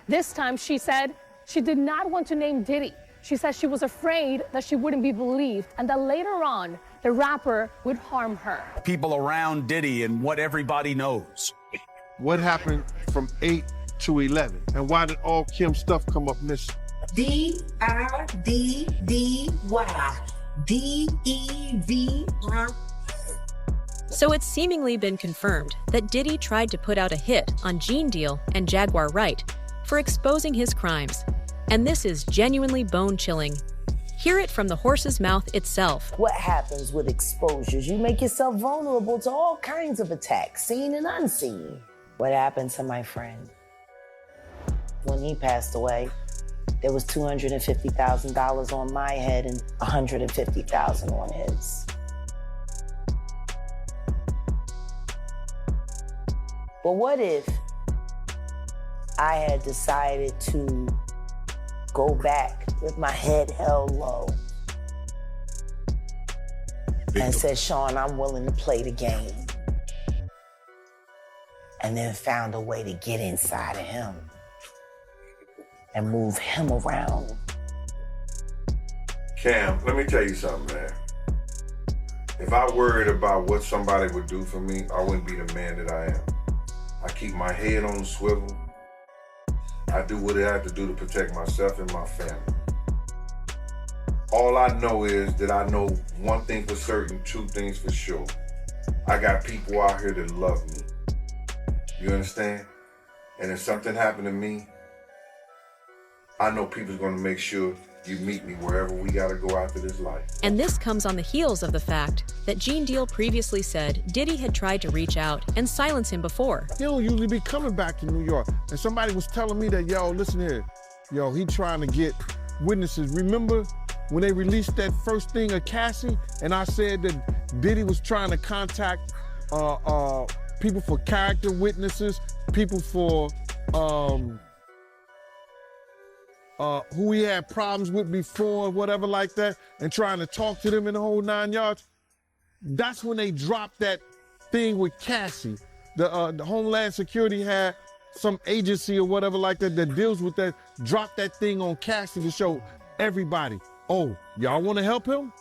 This time, she said she did not want to name Diddy. She said she was afraid that she wouldn't be believed and that later on, the rapper would harm her. People around Diddy and what everybody knows. What happened from 8 to 11? And why did all Kim's stuff come up missing? D-I-D-D-Y. D-E-V-R. So it's seemingly been confirmed that Diddy tried to put out a hit on Gene Deal and Jaguar Wright for exposing his crimes. And this is genuinely bone-chilling. Hear it from the horse's mouth itself. What happens with exposures? You make yourself vulnerable to all kinds of attacks, seen and unseen. What happened to my friend? When he passed away, there was $250,000 on my head and $150,000 on his. But what if I had decided to go back with my head held low and said, Sean, I'm willing to play the game, and then found a way to get inside of him and move him around? Cam, let me tell you something, man. If I worried about what somebody would do for me, I wouldn't be the man that I am. I keep my head on the swivel. I do what I have to do to protect myself and my family. All I know is that I know one thing for certain, two things for sure. I got people out here that love me. You understand? And if something happened to me, I know people's gonna make sure you meet me wherever we gotta go after this life. And this comes on the heels of the fact that Gene Deal previously said Diddy had tried to reach out and silence him before. He don't usually be coming back to New York. And somebody was telling me that, yo, listen here, yo, he trying to get witnesses. Remember when they released that first thing of Cassie, and I said that Diddy was trying to contact people for character witnesses, people for who he had problems with before, whatever like that, and trying to talk to them in the whole 9 yards. That's when they dropped that thing with Cassie. The Homeland Security had some agency or whatever like that that deals with that, dropped that thing on Cassie to show everybody, oh, y'all want to help him?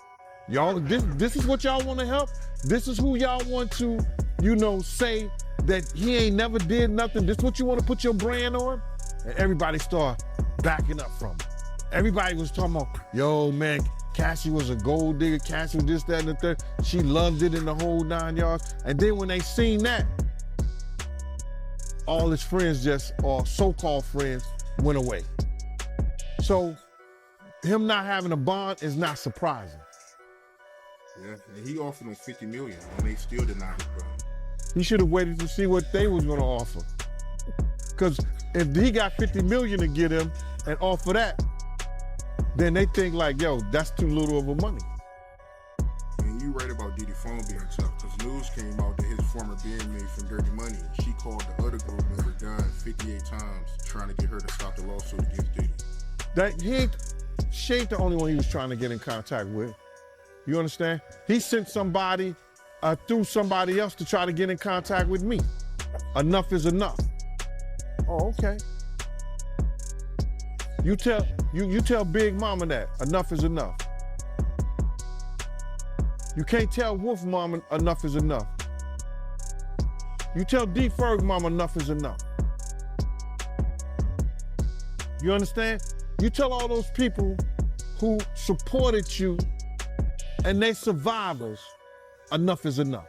Y'all, this is what y'all want to help? This is who y'all want to, you know, say that he ain't never did nothing. This is what you want to put your brand on? And everybody started backing up from it. Everybody was talking about, yo, man, Cassie was a gold digger. Cassie was this, that, and the third. She loved it in the whole 9 yards. And then when they seen that, all his friends or so-called friends, went away. So him not having a bond is not surprising. Yeah, and he offered them $50 million, and they still denied it, bro. He should have waited to see what they was gonna offer. Because if he got $50 million to get him and offer that, then they think like, yo, that's too little of a money. And you right about Diddy phone being tough, because news came out that his former bandmate from Dirty Money, she called the other girl member Dunn 58 times trying to get her to stop the lawsuit against Diddy. She ain't the only one he was trying to get in contact with. You understand? He sent somebody through somebody else to try to get in contact with me. Enough is enough. Oh, okay. You tell Big Mama that enough is enough. You can't tell Wolf Mama enough is enough. You tell D Ferg Mama enough is enough. You understand? You tell all those people who supported you and they survivors, enough is enough.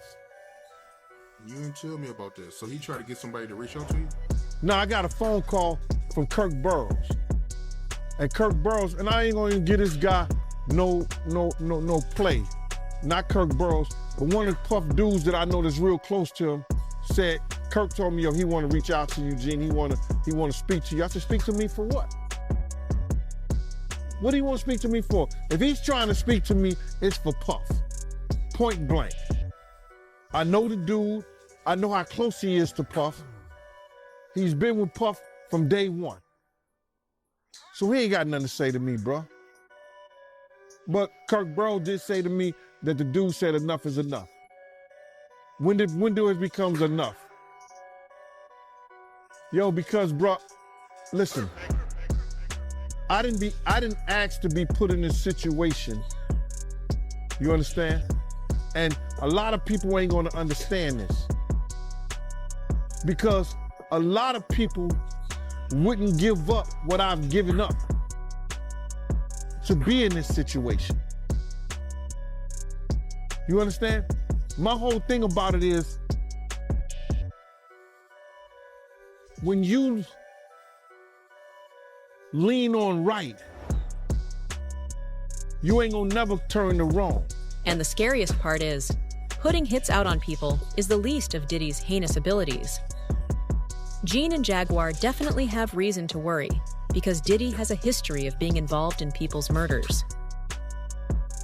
You didn't tell me about that. So he tried to get somebody to reach out to you? Now I got a phone call from Kirk Burroughs. And Kirk Burroughs, and I ain't gonna give this guy no play. Not Kirk Burroughs, but one of the Puff dudes that I know that's real close to him said, Kirk told me, yo, he wanna reach out to you, Gene. He wanna speak to you. I said, speak to me for what? What do you want to speak to me for? If he's trying to speak to me, it's for Puff. Point blank. I know the dude. I know how close he is to Puff. He's been with Puff from day one. So he ain't got nothing to say to me, bro. But Kirk Burroughs did say to me that the dude said enough is enough. When do it becomes enough? Yo, because, bro, Listen, I didn't ask to be put in this situation. You understand? And a lot of people ain't gonna understand this. Because a lot of people wouldn't give up what I've given up to be in this situation. You understand? My whole thing about it is, when you lean on right, you ain't gonna never turn to wrong. And the scariest part is, putting hits out on people is the least of Diddy's heinous abilities. Gene and Jaguar definitely have reason to worry, because Diddy has a history of being involved in people's murders.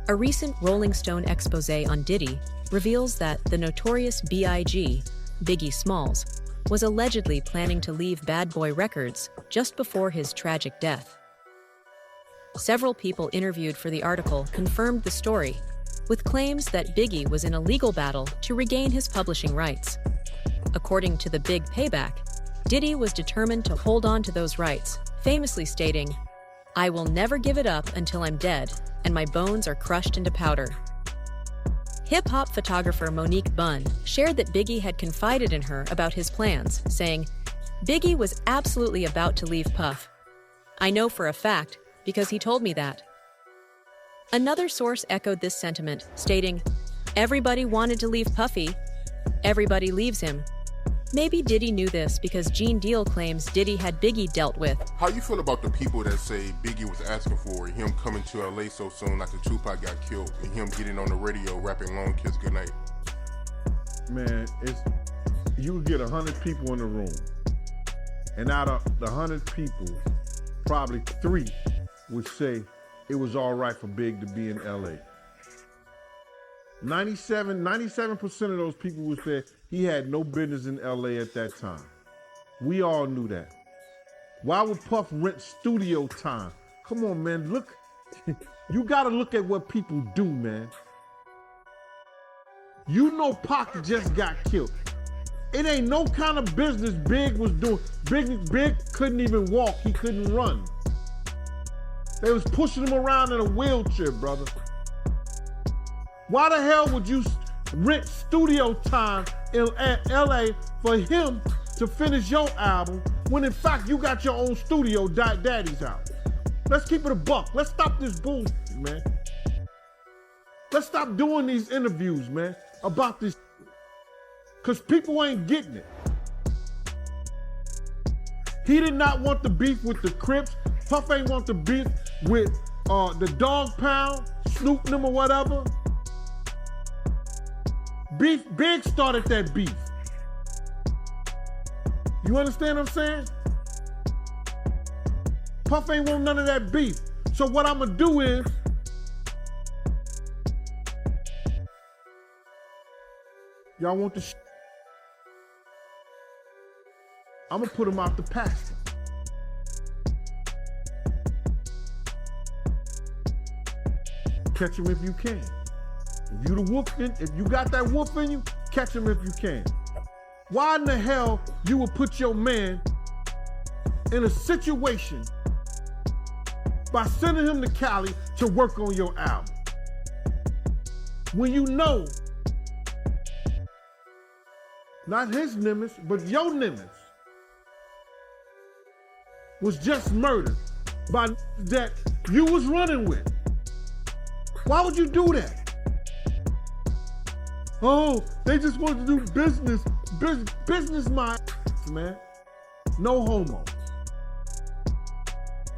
A recent Rolling Stone expose on Diddy reveals that the notorious B.I.G., Biggie Smalls, was allegedly planning to leave Bad Boy Records just before his tragic death. Several people interviewed for the article confirmed the story, with claims that Biggie was in a legal battle to regain his publishing rights. According to The Big Payback, Diddy was determined to hold on to those rights, famously stating, "I will never give it up until I'm dead and my bones are crushed into powder." Hip-hop photographer Monique Bunn shared that Biggie had confided in her about his plans, saying, "Biggie was absolutely about to leave Puff. I know for a fact because he told me that." Another source echoed this sentiment, stating, "Everybody wanted to leave Puffy. Everybody leaves him." Maybe Diddy knew this because Gene Deal claims Diddy had Biggie dealt with. How you feel about the people that say Biggie was asking for him coming to LA so soon after Tupac got killed and him getting on the radio rapping Long Kiss Goodnight? Man, you would get 100 people in the room, and out of the 100 people, probably 3 would say it was all right for Big to be in LA. 97% of those people would say he had no business in LA at that time. We all knew that. Why would Puff rent studio time? Come on, man, look. You gotta look at what people do, man. You know Pac just got killed. It ain't no kind of business Big was doing. Big couldn't even walk, he couldn't run. They was pushing him around in a wheelchair, brother. Why the hell would you rent studio time in LA for him to finish your album when in fact you got your own studio, Daddy's house? Let's keep it a buck. Let's stop this bullshit, man. Let's stop doing these interviews, man, about this, because people ain't getting it. He did not want the beef with the Crips. Puff ain't want the beef with the Dog Pound, Snoop them or whatever. Big started that beef. You understand what I'm saying? Puff ain't want none of that beef. So what I'm gonna do is, y'all want the I'm gonna put him out the pasture. Catch him if you can. If you the wolf, if you got that wolf in you, catch him if you can. Why in the hell you would put your man in a situation by sending him to Cali to work on your album, when you know not his Nimitz, but your Nimitz was just murdered by that you was running with? Why would you do that? Oh, they just want to do business mind, man. No homo.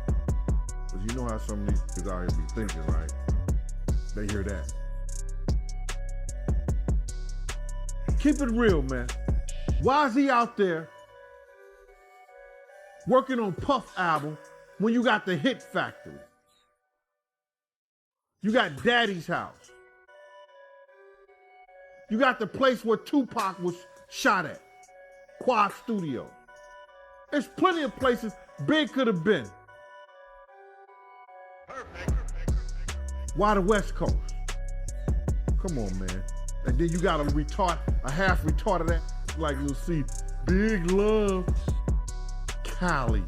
Because you know how some of these kids out here be thinking, right? They hear that. Keep it real, man. Why is he out there working on Puff album when you got the Hit Factory? You got Daddy's house. You got the place where Tupac was shot at, Quad Studio. There's plenty of places Big could have been. Why the West Coast? Come on, man. And then you got a half retarded ass like you'll see Big Love, Cali.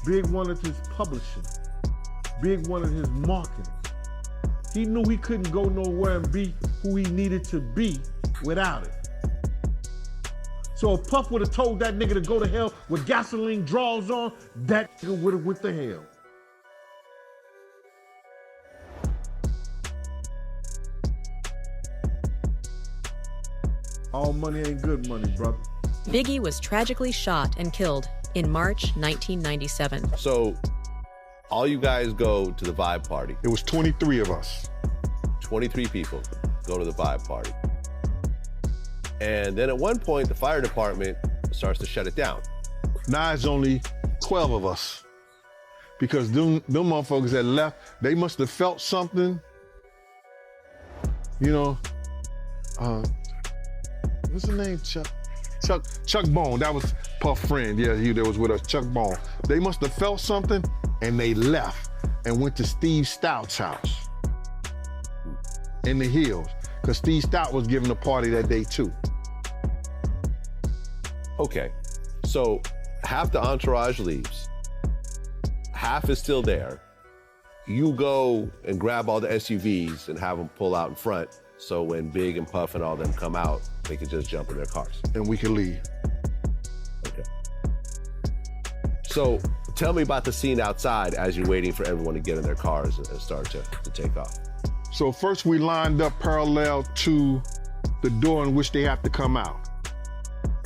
Big wanted his publishing. Big wanted his marketing. He knew he couldn't go nowhere and be who he needed to be without it. So if Puff would have told that nigga to go to hell with gasoline draws on, that nigga would have went to hell. All money ain't good money, brother. Biggie was tragically shot and killed in March 1997. So all you guys go to the vibe party. It was 23 of us. 23 people go to the vibe party. And then at one point, the fire department starts to shut it down. Now it's only 12 of us. Because them motherfuckers that left, they must have felt something. You know, what's his name? Chuck Bone. That was Puff's friend. Yeah, he that was with us, Chuck Bone. They must have felt something and they left and went to Steve Stout's house in the hills. Because Steve Stout was giving a party that day too. Okay, so half the entourage leaves. Half is still there. You go and grab all the SUVs and have them pull out in front so when Big and Puff and all them come out, they can just jump in their cars. And we can leave. Okay. So tell me about the scene outside as you're waiting for everyone to get in their cars and start to take off. So first we lined up parallel to the door in which they have to come out,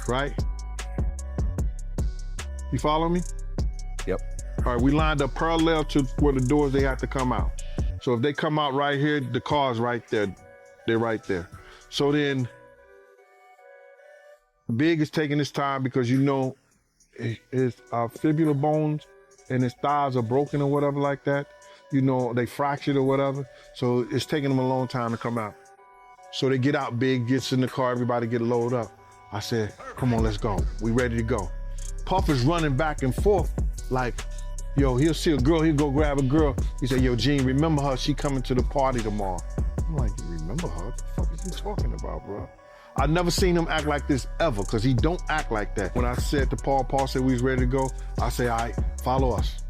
right? You follow me? Yep. All right, we lined up parallel to where the doors they have to come out. So if they come out right here, the car's right there. They're right there. So then Big is taking his time because you know his fibular bones and his thighs are broken or whatever like that. You know, they fractured or whatever. So it's taking them a long time to come out. So they get out, Big gets in the car, everybody get loaded up. I said, come on, let's go. We ready to go. Puff is running back and forth like, yo, he'll see a girl, he'll go grab a girl. He said, yo, Gene, remember her, she coming to the party tomorrow. I'm like, you remember her? What the fuck is you talking about, bro? I never seen him act like this ever, because he don't act like that. When I said to Paul said we was ready to go, I say, all right, follow us.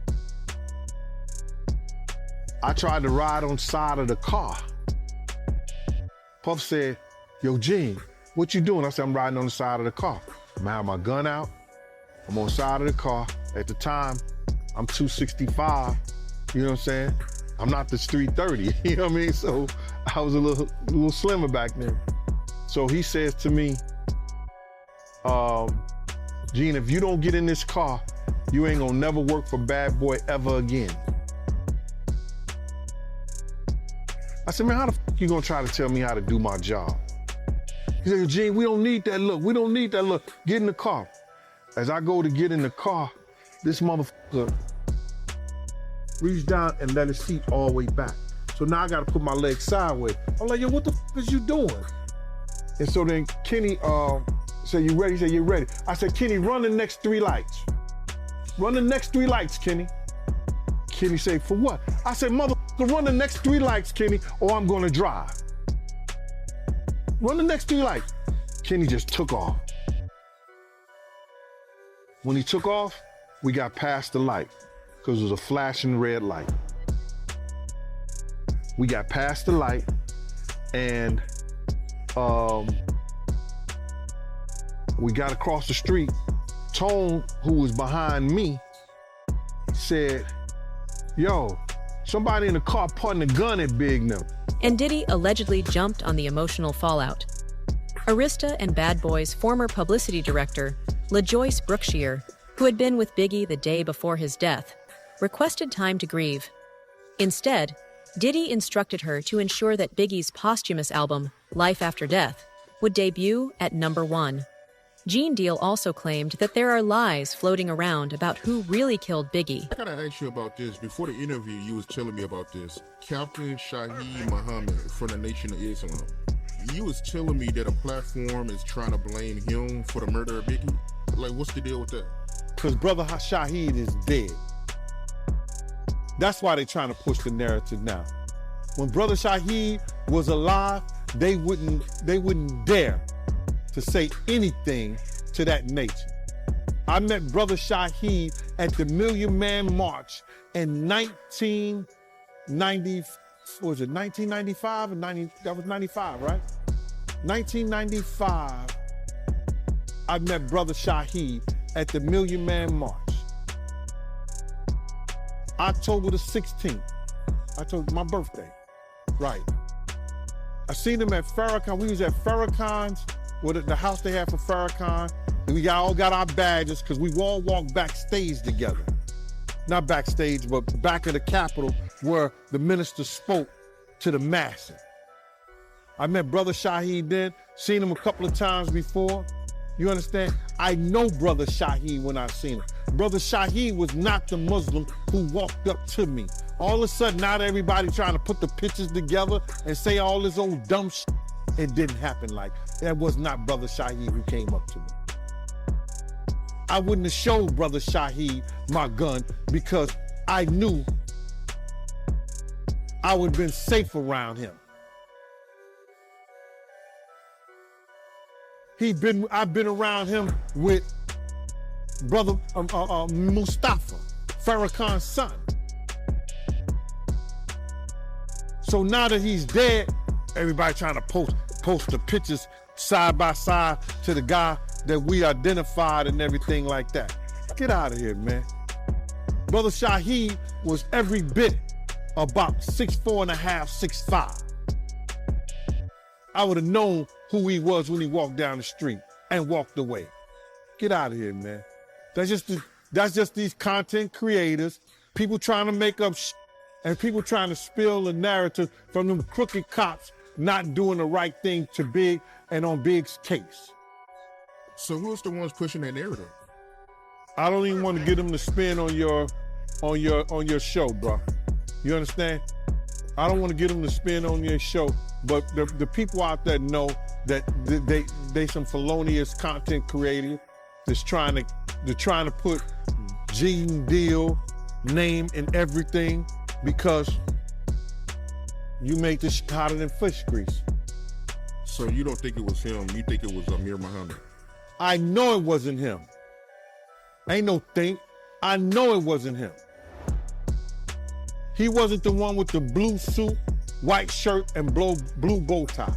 I tried to ride on the side of the car. Puff said, yo, Gene, what you doing? I said, I'm riding on the side of the car. I have my gun out. I'm on the side of the car. At the time, I'm 265. You know what I'm saying? I'm not the street 30. You know what I mean? So I was a little slimmer back then. So he says to me, Gene, if you don't get in this car, you ain't gonna never work for Bad Boy ever again. I said, man, how the fuck you gonna try to tell me how to do my job? He said, Gene, we don't need that look. We don't need that look. Get in the car. As I go to get in the car, this motherfucker reached down and let his seat all the way back. So now I gotta put my legs sideways. I'm like, yo, what the fuck is you doing? And so then Kenny said, you ready? He said, you ready? I said, Kenny, run the next 3 lights. Run the next 3 lights, Kenny. Kenny said, for what? I said, motherfucker, run the next 3 lights, Kenny, or I'm gonna drive. Run the next 3 lights. Kenny just took off. When he took off, we got past the light because it was a flashing red light. We got past the light and we got across the street. Tone, who was behind me, said, yo, somebody in the car pointing a gun at Big now. And Diddy allegedly jumped on the emotional fallout. Arista and Bad Boy's former publicity director, LaJoyce Brookshire, who had been with Biggie the day before his death, requested time to grieve. Instead, Diddy instructed her to ensure that Biggie's posthumous album, Life After Death, would debut at #1. Gene Deal also claimed that there are lies floating around about who really killed Biggie. I gotta ask you about this. Before the interview, you was telling me about this. Captain Shaheed Muhammad from the Nation of Islam. You was telling me that a platform is trying to blame him for the murder of Biggie. Like, what's the deal with that? Because Brother Shaheed is dead. That's why they're trying to push the narrative now. When Brother Shaheed was alive, they wouldn't dare to say anything to that nature. I met Brother Shaheed at the Million Man March in 1990, what was it, 1995 or 90, that was 95, right? 1995, I met Brother Shaheed at the Million Man March. October the 16th, my birthday, right. I seen him at Farrakhan. We was at Farrakhan's, the house they had for Farrakhan. And we all got our badges because we all walked backstage together. Not backstage, but back of the Capitol where the minister spoke to the masses. I met Brother Shaheed then, seen him a couple of times before. You understand? I know Brother Shaheed when I seen him. Brother Shaheed was not the Muslim who walked up to me. All of a sudden, not everybody trying to put the pictures together and say all this old dumb shit. It didn't happen like that. Was not Brother Shaheed who came up to me. I wouldn't have showed Brother Shaheed my gun because I knew I would have been safe around him. I've been around him with Brother Mustafa, Farrakhan's son. So now that he's dead, everybody trying to post the pictures side by side to the guy that we identified and everything like that. Get out of here, man. Brother Shaheed was every bit about 6'4.5", 6'5". I would have known who he was when he walked down the street and walked away. Get out of here, man. That's just these content creators, people trying to make up and people trying to spill the narrative from them crooked cops not doing the right thing to Big and on Big's case. So who's the ones pushing that narrative? I don't even want to get them to spin on your show, bro. You understand? I don't want to get them to spin on your show, but the people out there know that they some felonious content creators that's trying to put Gene Deal name in everything because you make this hotter than fish grease. So you don't think it was him? You think it was Amir Muhammad? I know it wasn't him. Ain't no think. I know it wasn't him. He wasn't the one with the blue suit, white shirt, and blue bow tie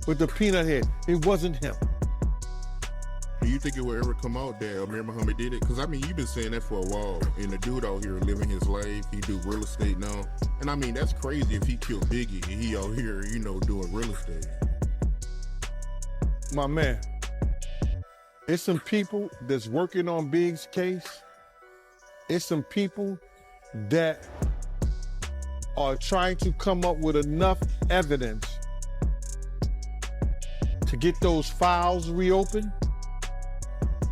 with the peanut head. It wasn't him. Do you think it will ever come out that Amir Muhammad did it? Because, I mean, you've been saying that for a while. And the dude out here living his life, he do real estate now. And, I mean, that's crazy if he killed Biggie and he out here, you know, doing real estate. My man, it's some people that's working on Big's case. It's some people that are trying to come up with enough evidence to get those files reopened,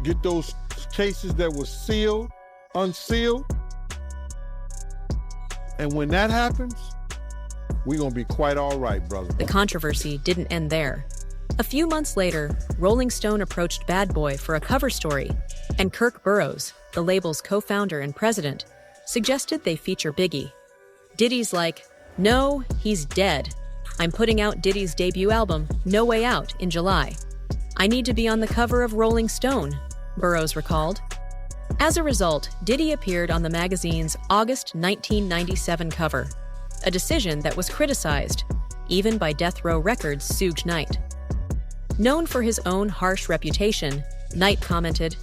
get those cases that were sealed, unsealed. And when that happens, we're gonna be quite all right, brother. The controversy didn't end there. A few months later, Rolling Stone approached Bad Boy for a cover story, and Kirk Burroughs, the label's co-founder and president, suggested they feature Biggie. Diddy's like, "No, he's dead. I'm putting out Diddy's debut album, No Way Out, in July. I need to be on the cover of Rolling Stone," Burroughs recalled. As a result, Diddy appeared on the magazine's August 1997 cover, a decision that was criticized, even by Death Row Records' Suge Knight. Known for his own harsh reputation, Knight commented,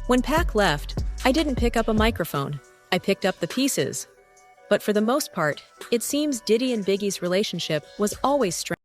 "When Pac left, I didn't pick up a microphone. I picked up the pieces. But for the most part, it seems Diddy and Biggie's relationship was always strained."